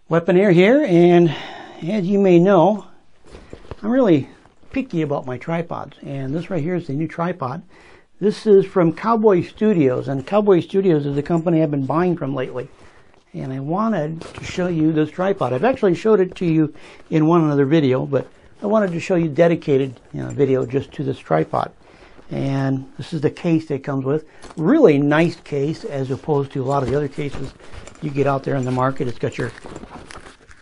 Weaponeer here, and as you may know, I'm really picky about my tripods, and this right here is the new tripod. This is from Cowboystudios, and Cowboystudios is a company I've been buying from lately, and I wanted to show you this tripod. I've actually showed it to you in one other video, but I wanted to show you dedicated video just to this tripod. And this is the case that it comes with. Really nice case as opposed to a lot of the other cases you get out there in the market. It's got your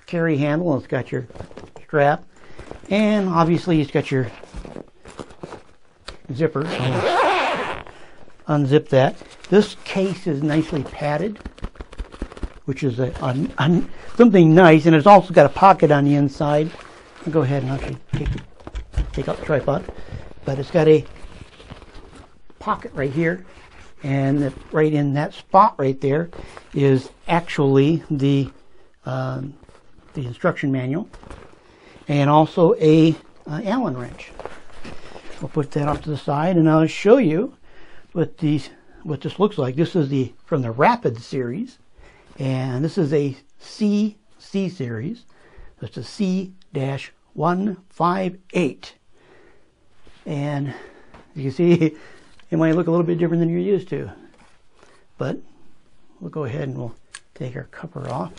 carry handle, and it's got your strap, and obviously it's got your zipper. So unzip that. This case is nicely padded, which is something nice, and it's also got a pocket on the inside. I'll go ahead and actually take out the tripod, but it's got a pocket right here, and right in that spot right there is actually the instruction manual, and also a Allen wrench. We'll put that off to the side, and I'll show you what this looks like. This is from the Rapid series, and this is a C series. That's a C-158, and you can see it might look a little bit different than you're used to, but we'll go ahead and we'll take our cover off.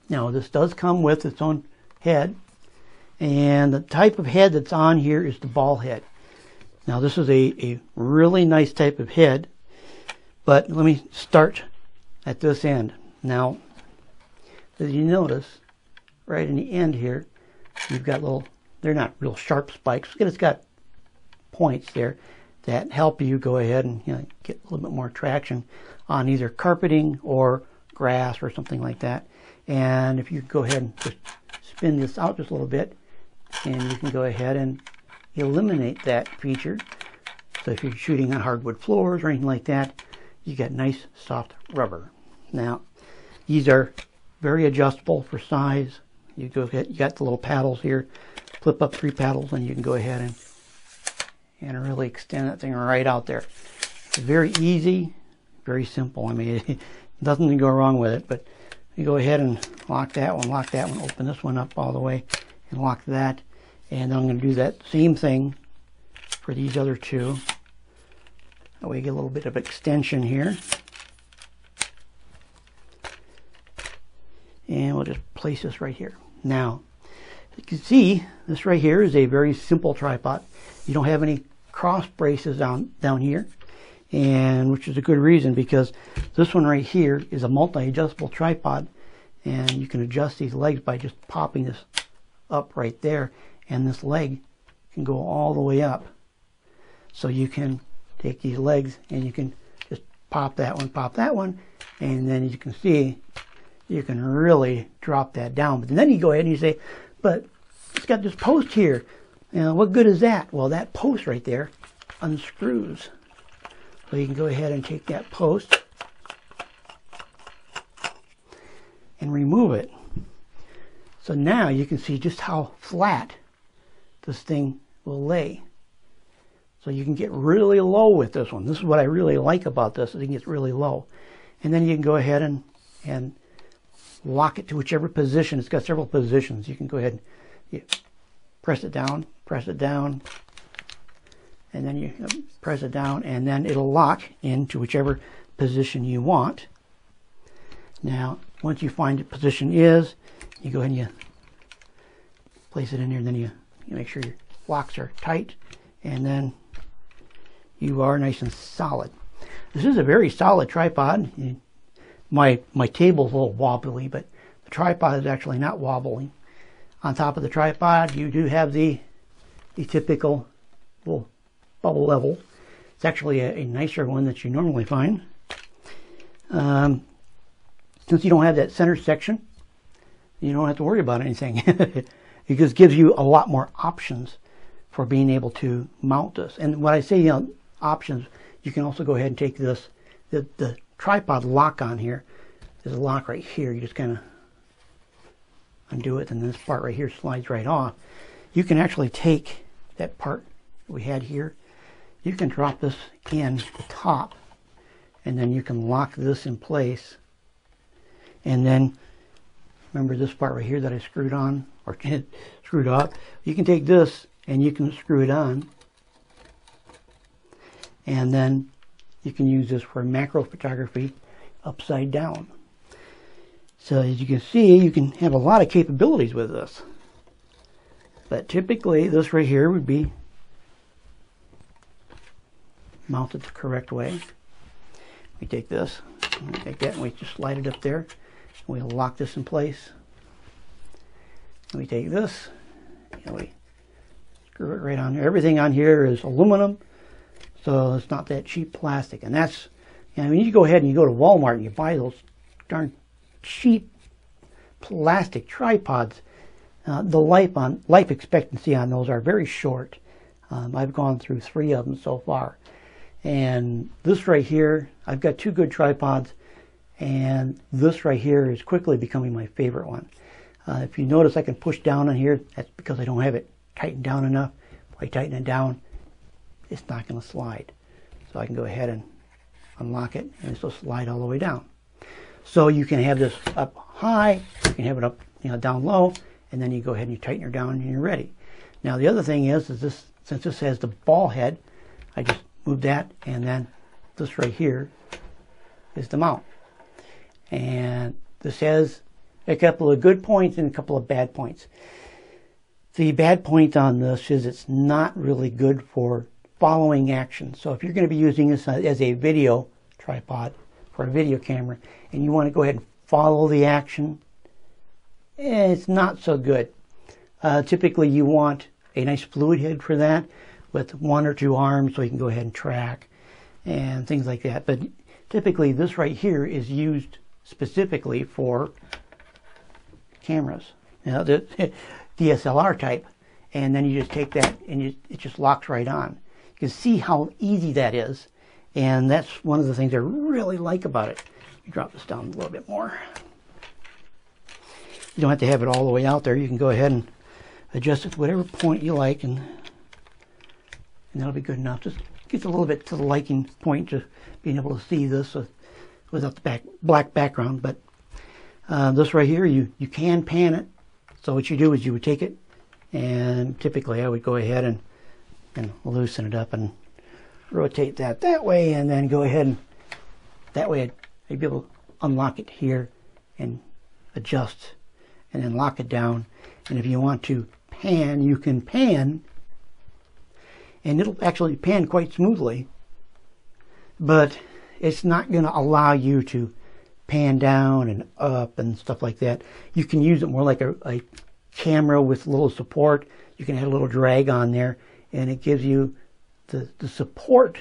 Now this does come with its own head, and the type of head that's on here is the ball head. Now this is a really nice type of head, but let me start at this end. Now, as you notice, right in the end here, you've got they're not real sharp spikes, but it's got points there that help you go ahead and get a little bit more traction on either carpeting or grass or something like that. And if you go ahead and just spin this out just a little bit, and you can go ahead and eliminate that feature. So if you're shooting on hardwood floors or anything like that, you get nice soft rubber. Now these are very adjustable for size. You got the little paddles here, flip up 3 paddles, and you can go ahead and really extend that thing right out there. It's very easy, very simple. I mean, nothing to go wrong with it. But you go ahead and lock that one, open this one up all the way, and lock that. And then I'm going to do that same thing for these other two. That way you get a little bit of extension here. And we'll just place this right here. Now, you can see this right here is a very simple tripod. You don't have any cross braces down here, and which is a good reason, because this one right here is a multi-adjustable tripod, and you can adjust these legs by just popping this up right there, and this leg can go all the way up. So you can take these legs and you can just pop that one, and then you can see you can really drop that down. But then you go ahead and you say, but it's got this post here. What good is that? Well, that post right there unscrews. So you can go ahead and take that post and remove it. So now you can see just how flat this thing will lay. So you can get really low with this one. This is what I really like about this. I think it's really low. And then you can go ahead and lock it to whichever position. It's got several positions. You can go ahead and press it down, and then you press it down, and then it'll lock into whichever position you want. Now, once you find the position is, you go ahead and you place it in here, and then you make sure your locks are tight, and then you are nice and solid. This is a very solid tripod. My table's a little wobbly, but the tripod is actually not wobbling. On top of the tripod, you do have the typical little bubble level. It's actually a nicer one that you normally find. Since you don't have that center section, you don't have to worry about anything. It just gives you a lot more options for being able to mount this. And when I say options, you can also go ahead and take this, the tripod lock on here. There's a lock right here. You just kind of undo it, and this part right here slides right off. You can actually take that part we had here, you can drop this in the top, and then you can lock this in place, And then, remember this part right here that I screwed on, or screwed off? You can take this and you can screw it on. And then you can use this for macro photography upside down. So as you can see, you can have a lot of capabilities with this. But typically, this right here would be mounted the correct way. We take this, and we take that, and we just slide it up there. We lock this in place. And we take this, and we screw it right on there. Everything on here is aluminum, so it's not that cheap plastic. And that's, you know, when you go ahead and you go to Walmart and you buy those darn cheap plastic tripods, the life expectancy on those are very short. I've gone through 3 of them so far. And this right here, I've got 2 good tripods, and this right here is quickly becoming my favorite one. If you notice, I can push down on here. That's because I don't have it tightened down enough. If I tighten it down, it's not going to slide. So I can go ahead and unlock it, and this will slide all the way down. So you can have this up high, you can have it up, you know, down low, and then you go ahead and you tighten her down and you're ready. Now the other thing is this, since this has the ball head, I just move that, and then this right here is the mount. And this has a couple of good points and a couple of bad points. The bad point on this is it's not really good for following action. So if you're going to be using this as a video tripod for a video camera and you want to go ahead and follow the action, it's not so good. Typically you want a nice fluid head for that with 1 or 2 arms so you can go ahead and track and things like that. But typically this right here is used specifically for cameras, you know, the DSLR type, and then you just take that and it just locks right on. You can see how easy that is, and that's one of the things I really like about it. You drop this down a little bit more. You don't have to have it all the way out there. You can go ahead and adjust it to whatever point you like, and that'll be good enough. Just gets a little bit to the liking point to being able to see this without the black background. But this right here, you can pan it. So what you do is you would take it, and typically I would go ahead and loosen it up and rotate that way, and then go ahead and that way I'd be able to unlock it here and adjust and then lock it down. And if you want to pan, you can pan, and it'll actually pan quite smoothly, but it's not going to allow you to pan down and up and stuff like that. You can use it more like a camera with a little support. You can add a little drag on there, and it gives you the support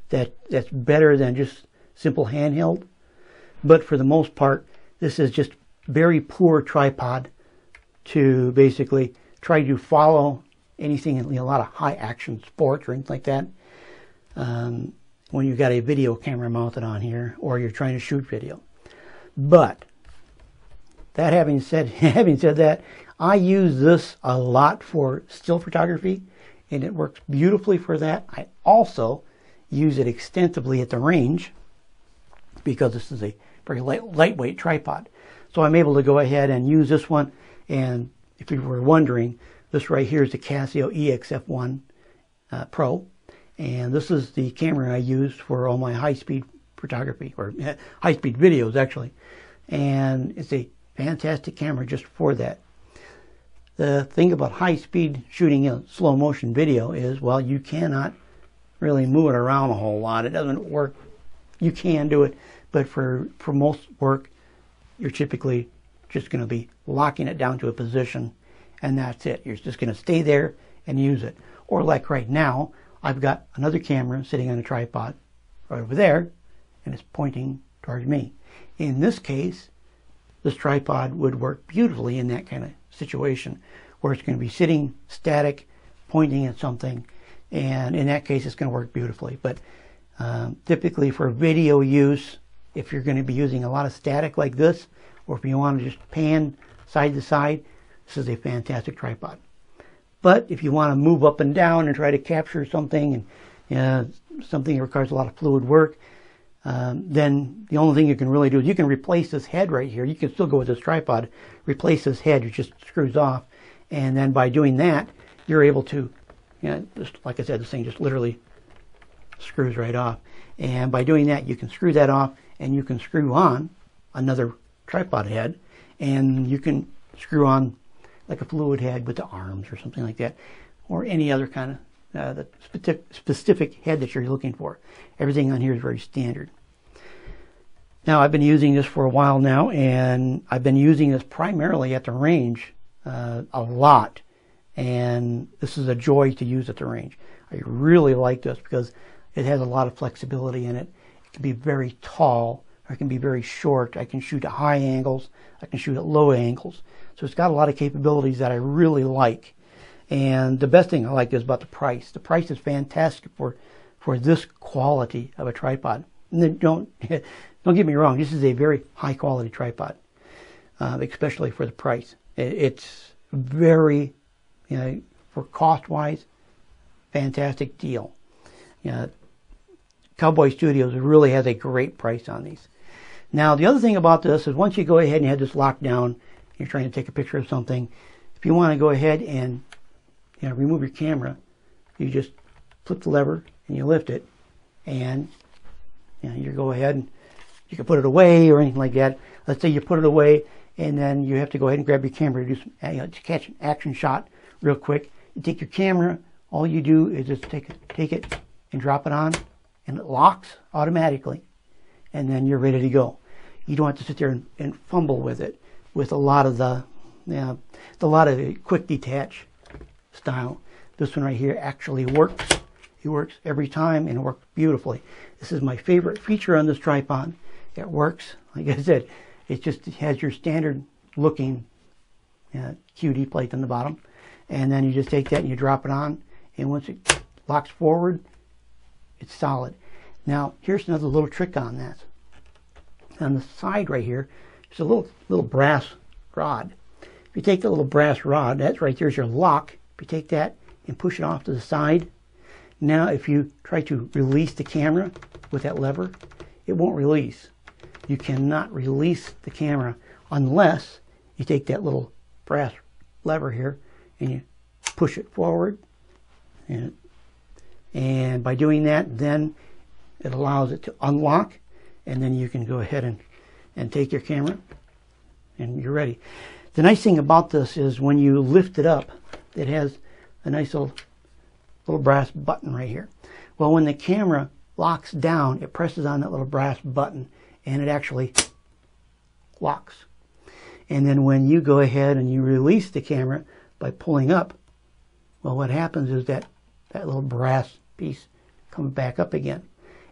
that's better than just simple handheld. But for the most part, this is just very poor tripod to basically try to follow anything in a lot of high action sports or anything like that. When you've got a video camera mounted on here, or you're trying to shoot video. But that having said that, I use this a lot for still photography, and it works beautifully for that. I also use it extensively at the range because this is a very lightweight tripod. So I'm able to go ahead and use this one. And if you were wondering, this right here is the Casio EXF1 Pro. And this is the camera I use for all my high-speed photography, or high-speed videos, actually. And it's a fantastic camera just for that. The thing about high-speed shooting in slow-motion video is, well, you cannot really move it around a whole lot. It doesn't work. You can do it, but for most work, you're typically just going to be locking it down to a position, and that's it. You're just going to stay there and use it. Or like right now, I've got another camera sitting on a tripod right over there, and it's pointing towards me. In this case, this tripod would work beautifully in that kind of situation, where it's going to be sitting static, pointing at something, and in that case, it's going to work beautifully. But typically for video use, if you're going to be using a lot of static like this, or if you want to just pan side to side, this is a fantastic tripod. But if you want to move up and down and try to capture something, and something that requires a lot of fluid work, then the only thing you can really do is you can replace this head right here. You can still go with this tripod, replace this head, it just screws off. And then by doing that, you're able to, just like I said, this thing just literally screws right off. And by doing that, you can screw that off and you can screw on another tripod head, and you can screw on like a fluid head with the arms or something like that, or any other kind of the specific head that you're looking for. Everything on here is very standard. Now, I've been using this for a while now, and I've been using this primarily at the range a lot, and this is a joy to use at the range. I really like this because it has a lot of flexibility in it. It can be very tall, or it can be very short. I can shoot at high angles, I can shoot at low angles. So it's got a lot of capabilities that I really like. And the best thing I like is about the price. The price is fantastic for this quality of a tripod. And then don't get me wrong, this is a very high quality tripod, especially for the price. It's very, for cost wise, fantastic deal. Cowboystudio really has a great price on these. Now, the other thing about this is once you go ahead and you have this locked down, you're trying to take a picture of something, if you want to go ahead and remove your camera, you just flip the lever and you lift it, and you go ahead and you can put it away or anything like that. Let's say you put it away and then you have to go ahead and grab your camera to do some, to catch an action shot real quick. You take your camera, all you do is just take it and drop it on, and it locks automatically, and then you're ready to go. You don't have to sit there and fumble with it with a lot of the quick detach style. This one right here actually works. It works every time, and it works beautifully. This is my favorite feature on this tripod. It works. Like I said, it has your standard looking QD plate on the bottom, and then you just take that and you drop it on, and once it locks forward, it's solid. Now, here's another little trick on that. On the side right here, there's a little brass rod. If you take the little brass rod, that's right there's your lock. If you take that and push it off to the side, now if you try to release the camera with that lever, it won't release. You cannot release the camera unless you take that little brass lever here and you push it forward, and by doing that, then it allows it to unlock, and then you can go ahead and take your camera and you're ready. The nice thing about this is when you lift it up, it has a nice little brass button right here. Well, when the camera locks down, it presses on that little brass button and it actually locks. And then when you go ahead and you release the camera by pulling up, well, what happens is that little brass piece comes back up again,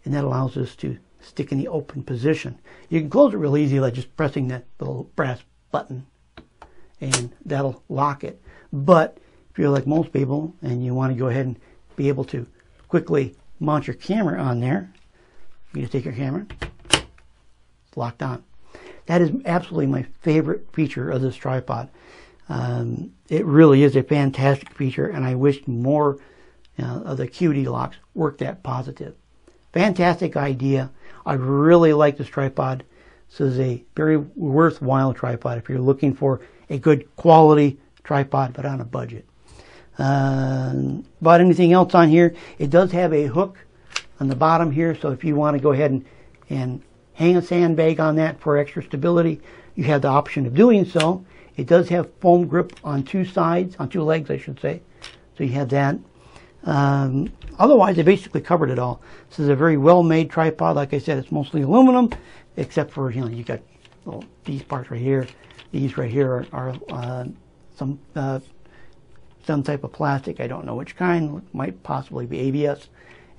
and that allows us to stick in the open position. You can close it real easy by just pressing that little brass button, and that'll lock it. But if you're like most people and you want to go ahead and be able to quickly mount your camera on there, you just take your camera, it's locked on. That is absolutely my favorite feature of this tripod. It really is a fantastic feature, and I wish more of the QD locks worked that positive. Fantastic idea. I really like this tripod. This is a very worthwhile tripod if you're looking for a good quality tripod but on a budget. About anything else on here, it does have a hook on the bottom here, so if you want to go ahead and hang a sandbag on that for extra stability, you have the option of doing so. It does have foam grip on two sides, on two legs I should say, so you have that. Otherwise, they basically covered it all. This is a very well-made tripod. Like I said, it's mostly aluminum, except for, you got these parts right here. These right here are some type of plastic. I don't know which kind. It might possibly be ABS.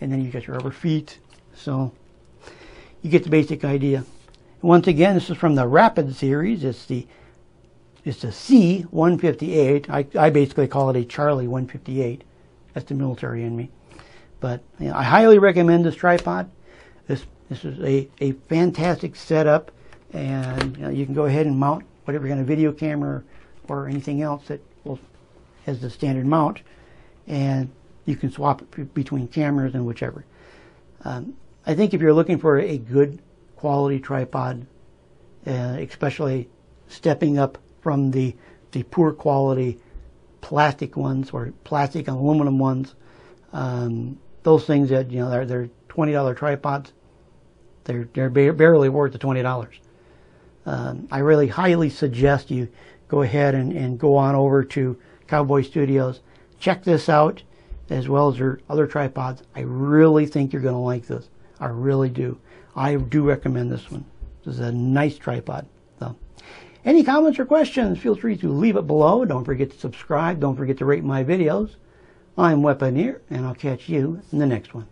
And then you got your rubber feet. So you get the basic idea. Once again, this is from the Rapid series. It's the C-158. I basically call it a Charlie 158. That's the military in me. But I highly recommend this tripod. This is a fantastic setup, and you can go ahead and mount whatever kind of video camera or anything else that has the standard mount, and you can swap it between cameras and whichever. I think if you're looking for a good quality tripod, especially stepping up from the poor quality plastic ones or plastic and aluminum ones, those things that, you know, they're $20 tripods, they're barely worth the $20. I really highly suggest you go ahead and go on over to Cowboy Studios, check this out, as well as their other tripods. I really think you're going to like this. I really do. I do recommend this one. This is a nice tripod. So, any comments or questions, feel free to leave it below. Don't forget to subscribe. Don't forget to rate my videos. I'm Weaponeer, and I'll catch you in the next one.